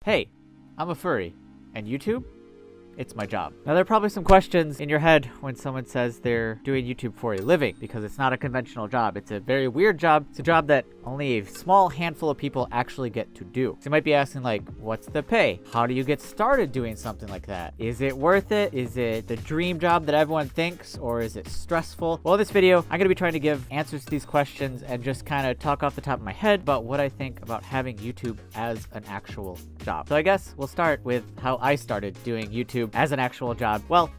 Hey, I'm a furry, and YouTube? It's my job. Now, there are probably some questions in your head when someone says they're doing YouTube for a living, because it's not a conventional job. It's a very weird job. It's a job that only a small handful of people actually get to do. So you might be asking, like, what's the pay? How do you get started doing something like that? Is it worth it? Is it the dream job that everyone thinks, or is it stressful? Well, in this video, I'm going to be trying to give answers to these questions and just kind of talk off the top of my head about what I think about having YouTube as an actual job. So I guess we'll start with how I started doing YouTube as an actual job. Well,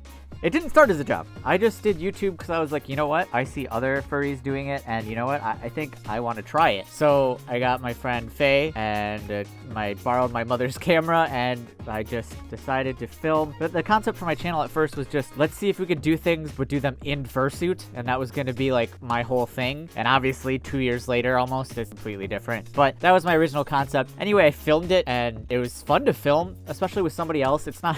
it didn't start as a job. I just did YouTube because I was like, you know what? I see other furries doing it, and you know what? I think I want to try it. So I got my friend Faye, and I borrowed my mother's camera, and I just decided to film. But the concept for my channel at first was just, let's see if we could do things, but do them in fursuit, and that was going to be like my whole thing. And obviously, 2 years later, almost, it's completely different. But that was my original concept. Anyway, I filmed it, and it was fun to film, especially with somebody else. It's not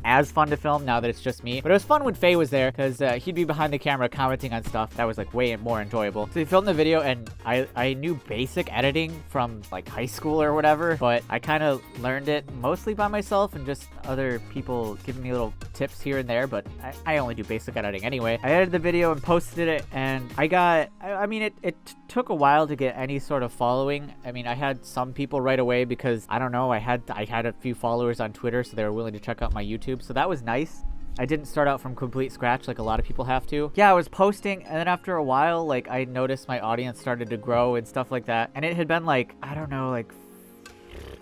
as fun to film now that it's just me, but it was fun when Faye was there because he'd be behind the camera commenting on stuff that was like way more enjoyable. So we filmed the video, and I knew basic editing from like high school or whatever, but I kind of learned it mostly by myself and just other people giving me little tips here and there, but I only do basic editing anyway. I edited the video and posted it, and I mean, it took a while to get any sort of following. I mean, I had some people right away because, I don't know, I had a few followers on Twitter, so they were willing to check out my YouTube, so that was nice. I didn't start out from complete scratch like a lot of people have to. Yeah, I was posting, and then after a while, like, I noticed my audience started to grow and stuff like that, and it had been like, I don't know, like,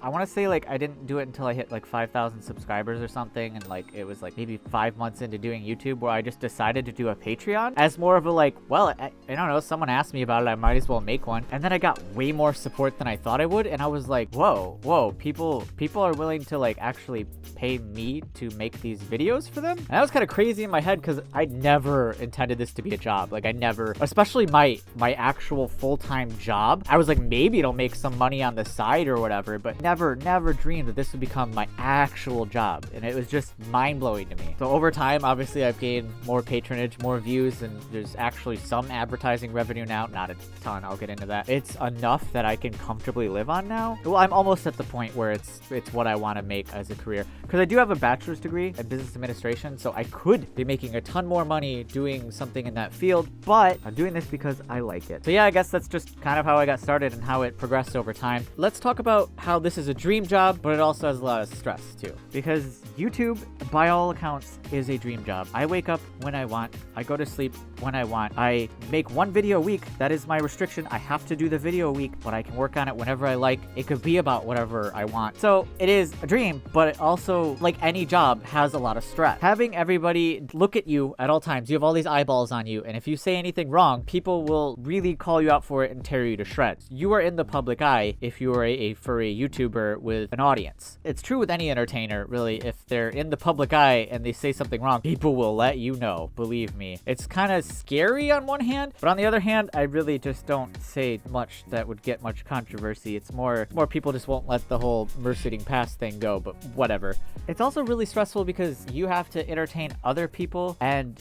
I want to say, like, I didn't do it until I hit like 5,000 subscribers or something, and like it was like maybe 5 months into doing YouTube where I just decided to do a Patreon as more of a like, well, I don't know, someone asked me about it, I might as well make one. And then I got way more support than I thought I would, and I was like, whoa, people are willing to like actually pay me to make these videos for them? And that was kind of crazy in my head because I never intended this to be a job. Like, I never, especially my actual full-time job, I was like, maybe it'll make some money on the side or whatever, but never dreamed that this would become my actual job, and it was just mind-blowing to me. So over time, obviously, I've gained more patronage, more views, and there's actually some advertising revenue now. Not a ton, I'll get into that. It's enough that I can comfortably live on now. Well, I'm almost at the point where it's what I want to make as a career, because I do have a bachelor's degree in business administration, so I could be making a ton more money doing something in that field, but I'm doing this because I like it. So yeah, I guess that's just kind of how I got started and how it progressed over time. Let's talk about how this is a dream job, but it also has a lot of stress too, because YouTube, by all accounts, is a dream job. I wake up when I want, I go to sleep when I want, I make one video a week. That is my restriction. I have to do the video a week, but I can work on it whenever I like. It could be about whatever I want. So it is a dream, but it also, like any job, has a lot of stress. Having everybody look at you at all times, you have all these eyeballs on you, and if you say anything wrong, people will really call you out for it and tear you to shreds. You are in the public eye if you are a furry YouTuber with an audience. It's true with any entertainer, really. If they're in the public eye and they say something wrong, people will let you know, believe me. It's kind of scary on one hand, but on the other hand, I really just don't say much that would get much controversy. It's more people just won't let the whole merceding past thing go, but whatever. It's also really stressful because you have to entertain other people, and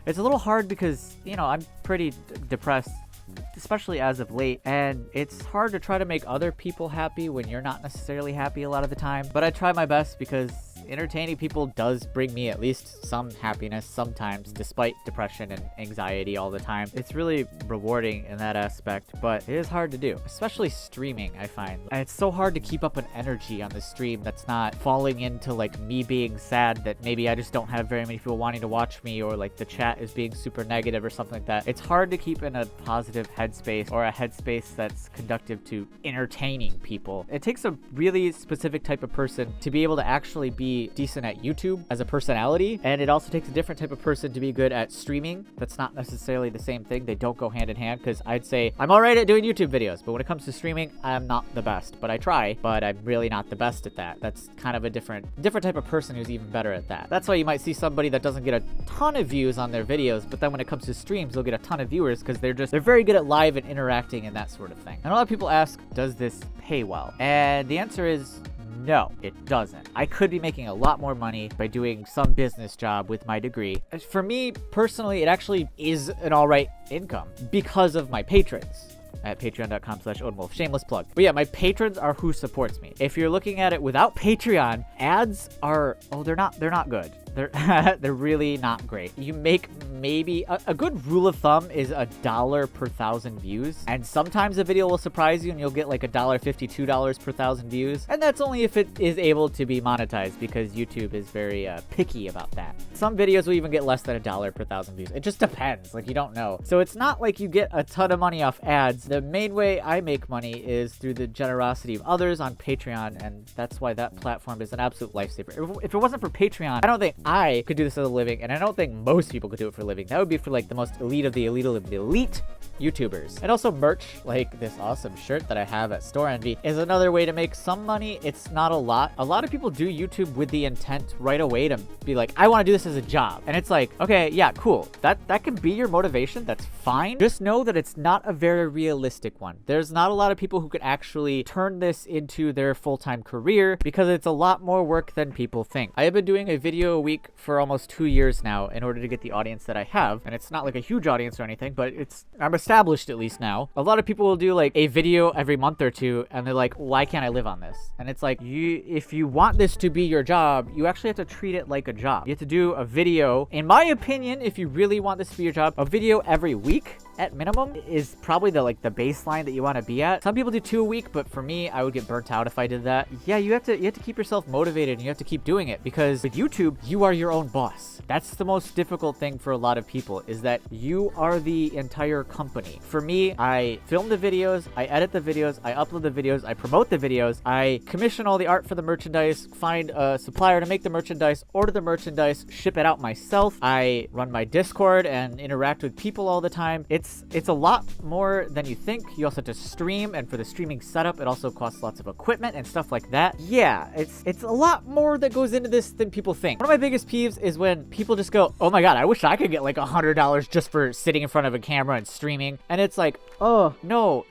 it's a little hard because, you know, I'm pretty depressed, especially as of late, and it's hard to try to make other people happy when you're not necessarily happy a lot of the time. But I try my best because entertaining people does bring me at least some happiness sometimes, despite depression and anxiety all the time. It's really rewarding in that aspect, but it is hard to do, especially streaming, I find. And it's so hard to keep up an energy on the stream that's not falling into like me being sad that maybe I just don't have very many people wanting to watch me, or like the chat is being super negative or something like that. It's hard to keep in a positive headspace, or a headspace that's conductive to entertaining people. It takes a really specific type of person to be able to actually be decent at YouTube as a personality, and it also takes a different type of person to be good at streaming. That's not necessarily the same thing. They don't go hand in hand, because I'd say I'm all right at doing YouTube videos, but when it comes to streaming, I'm not the best. But I try, but I'm really not the best at that. That's kind of a different type of person who's even better at that. That's why you might see somebody that doesn't get a ton of views on their videos, but then when it comes to streams, they'll get a ton of viewers because they're very good at live and interacting and that sort of thing. And a lot of people ask, does this pay well? And the answer is no, it doesn't. I could be making a lot more money by doing some business job with my degree. For me, personally, it actually is an all right income because of my patrons. at patreon.com/odinwolf. Shameless plug. But yeah, my patrons are who supports me. If you're looking at it without Patreon, ads are, they're not good. They're really not great. You make maybe a good rule of thumb is $1 per 1,000 views, and sometimes a video will surprise you and you'll get like $1.50, $2 per 1,000 views, and that's only if it is able to be monetized, because YouTube is very picky about that. Some videos will even get less than $1 per 1,000 views. It just depends. Like, you don't know. So it's not like you get a ton of money off ads. The main way I make money is through the generosity of others on Patreon, and that's why that platform is an absolute lifesaver. If it wasn't for Patreon, I don't think I could do this as a living, and I don't think most people could do it for a living. That would be for like the most elite of the elite of the elite YouTubers. And also merch, like this awesome shirt that I have at Store Envy, is another way to make some money. It's not a lot. A lot of people do YouTube with the intent right away to be like, I want to do this as a job. And it's like, okay, yeah, cool. That can be your motivation. That's fine. Just know that it's not a very realistic one. There's not a lot of people who could actually turn this into their full-time career, because it's a lot more work than people think. I have been doing a video a week for almost 2 years now in order to get the audience that I have. And it's not like a huge audience or anything, but I'm established at least now. A lot of people will do like a video every month or two, and they're like, why can't I live on this? And it's like, if you want this to be your job, you actually have to treat it like a job. You have to do a video. In my opinion, if you really want this to be your job, a video every week at minimum is probably the baseline that you want to be at. Some people do 2 a week, but for me, I would get burnt out if I did that. Yeah, you have to keep yourself motivated, and you have to keep doing it, because with YouTube, you are your own boss. That's the most difficult thing for a lot of people, is that you are the entire company. For me, I film the videos, I edit the videos, I upload the videos, I promote the videos, I commission all the art for the merchandise, find a supplier to make the merchandise, order the merchandise, ship it out myself. I run my Discord and interact with people all the time. It's a lot more than you think. You also have to stream, and for the streaming setup, it also costs lots of equipment and stuff like that. Yeah, it's a lot more that goes into this than people think. One of my biggest peeves is when people just go, oh my god, I wish I could get like $100 just for sitting in front of a camera and streaming. And it's like, oh, no.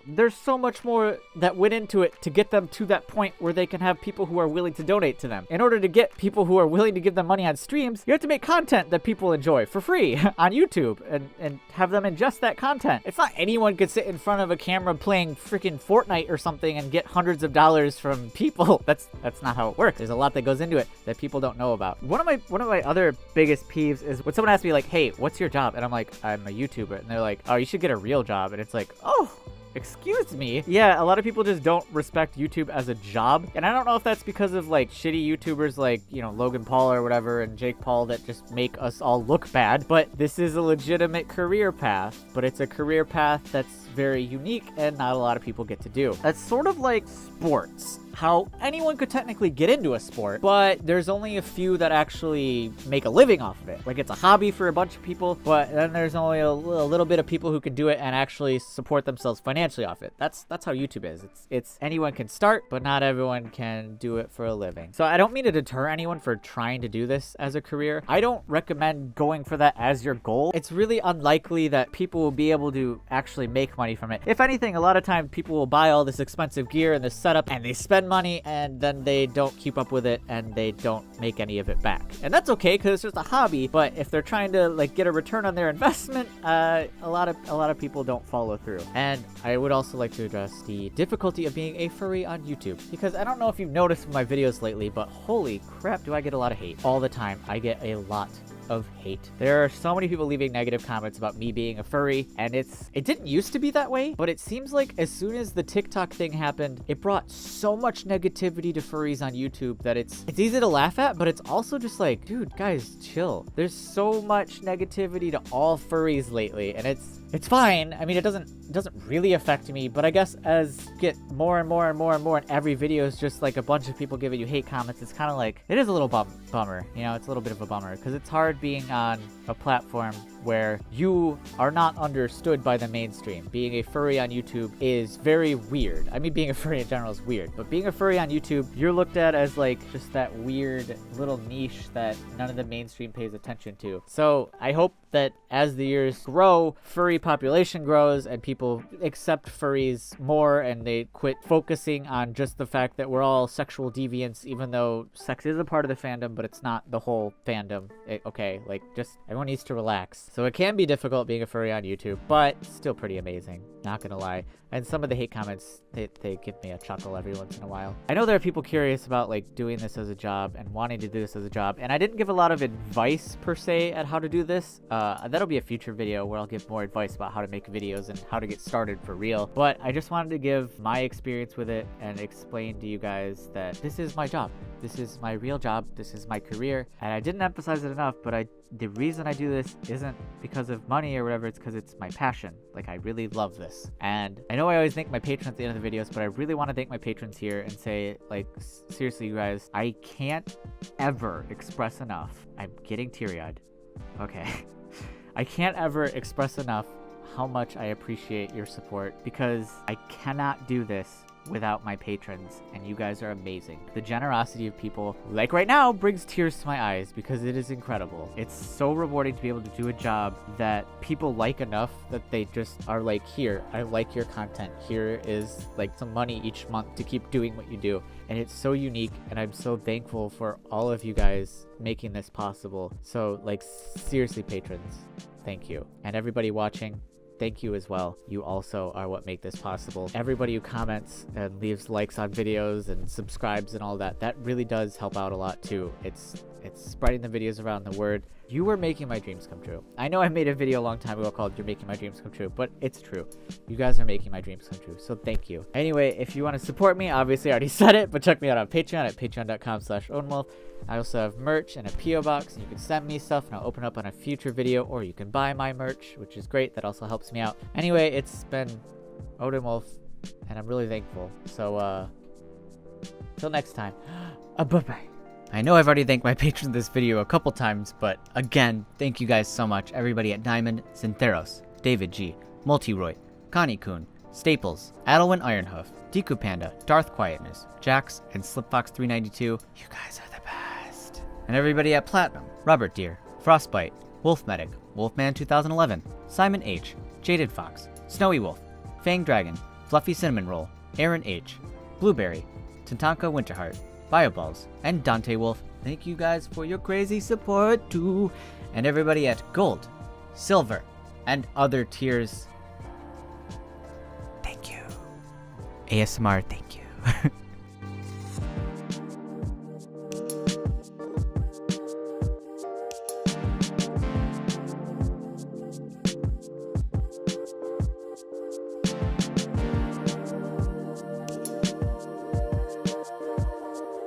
There's so much more that went into it to get them to that point where they can have people who are willing to donate to them. In order to get people who are willing to give them money on streams, you have to make content that people enjoy for free on YouTube and have them ingest that content. It's not anyone could sit in front of a camera playing freaking Fortnite or something and get hundreds of dollars from people. That's not how it works. There's a lot that goes into it that people don't know about. One of my other biggest peeves is when someone asks me like, hey, what's your job? And I'm like, I'm a YouTuber. And they're like, oh, you should get a real job. And it's like, oh, excuse me. Yeah, a lot of people just don't respect YouTube as a job. And I don't know if that's because of like shitty YouTubers like, Logan Paul or whatever and Jake Paul that just make us all look bad. But this is a legitimate career path. But it's a career path that's very unique and not a lot of people get to do. That's sort of like sports. How anyone could technically get into a sport, but there's only a few that actually make a living off of it. Like, it's a hobby for a bunch of people, but then there's only a little bit of people who can do it and actually support themselves financially off it. That's how YouTube is. It's anyone can start, but not everyone can do it for a living. So I don't mean to deter anyone for trying to do this as a career. I don't recommend going for that as your goal. It's really unlikely that people will be able to actually make money from it. If anything, a lot of times people will buy all this expensive gear and this setup and they spend money and then they don't keep up with it and they don't make any of it back. And that's okay because it's just a hobby, but if they're trying to like get a return on their investment, a lot of people don't follow through. And I would also like to address the difficulty of being a furry on YouTube, because I don't know if you've noticed in my videos lately, but holy crap, do I get a lot of hate all the time. I get a lot of hate. There are so many people leaving negative comments about me being a furry, and it didn't used to be that way, but it seems like as soon as the TikTok thing happened, it brought so much negativity to furries on YouTube that it's easy to laugh at, but it's also just like, dude, guys, chill. There's so much negativity to all furries lately, and it's fine. I mean, it doesn't really affect me, but I guess as you get more and more and more and more, and every video is just like a bunch of people giving you hate comments, it's kind of like, it is a little bummer, it's a little bit of a bummer, because it's hard being on a platform where you are not understood by the mainstream. Being a furry on YouTube is very weird. I mean, being a furry in general is weird, but being a furry on YouTube, you're looked at as like just that weird little niche that none of the mainstream pays attention to. So I hope that as the years grow, furry population grows and people accept furries more and they quit focusing on just the fact that we're all sexual deviants, even though sex is a part of the fandom, but it's not the whole fandom. Okay, like, just everyone needs to relax. So it can be difficult being a furry on YouTube, but still pretty amazing, not gonna lie. And some of the hate comments, they give me a chuckle every once in a while. I know there are people curious about like doing this as a job and wanting to do this as a job, and I didn't give a lot of advice per se at how to do this. That'll be a future video where I'll give more advice about how to make videos and how to get started for real. But I just wanted to give my experience with it and explain to you guys that this is my job. This is my real job. This is my career. And I didn't emphasize it enough, but the reason I do this isn't because of money or whatever, it's because it's my passion. Like, I really love this. And I know I always thank my patrons at the end of the videos, but I really want to thank my patrons here and say, like, seriously, you guys, I can't ever express enough. I'm getting teary-eyed. Okay. I can't ever express enough how much I appreciate your support, because I cannot do this without my patrons, and you guys are amazing. The generosity of people, like right now, brings tears to my eyes because it is incredible. It's so rewarding to be able to do a job that people like enough that they just are like, here, I like your content. Here is like some money each month to keep doing what you do. And it's so unique, and I'm so thankful for all of you guys making this possible. So like, seriously, patrons, thank you. And everybody watching, thank you as well. You also are what make this possible. Everybody who comments and leaves likes on videos and subscribes and all that, that really does help out a lot too. It's spreading the videos around the word. You are making my dreams come true. I know I made a video a long time ago called You're Making My Dreams Come True, but it's true. You guys are making my dreams come true, so thank you. Anyway, if you want to support me, obviously I already said it, but check me out on Patreon at patreon.com/odinwolf. I also have merch and a P.O. box, and you can send me stuff and I'll open up on a future video, or you can buy my merch, which is great. That also helps me out. Anyway, it's been Odin Wolf, and I'm really thankful. So, till next time, bye-bye. I know I've already thanked my patrons this video a couple times, but again, thank you guys so much. Everybody at Diamond, Syntheros, David G, Multiroy, Connie Kuhn, Staples, Adelwin Ironhoof, Deku Panda, Darth Quietness, Jax, and Slipfox392. You guys are the best. And everybody at Platinum, Robert Deere, Frostbite, Wolf Medic, Wolfman 2011, Simon H, Jaded Fox, Snowy Wolf, Fang Dragon, Fluffy Cinnamon Roll, Aaron H, Blueberry, Tatanka Winterheart, Bioballs, and Dante Wolf. Thank you guys for your crazy support too. And everybody at Gold, Silver, and other tiers. Thank you. ASMR, thank you.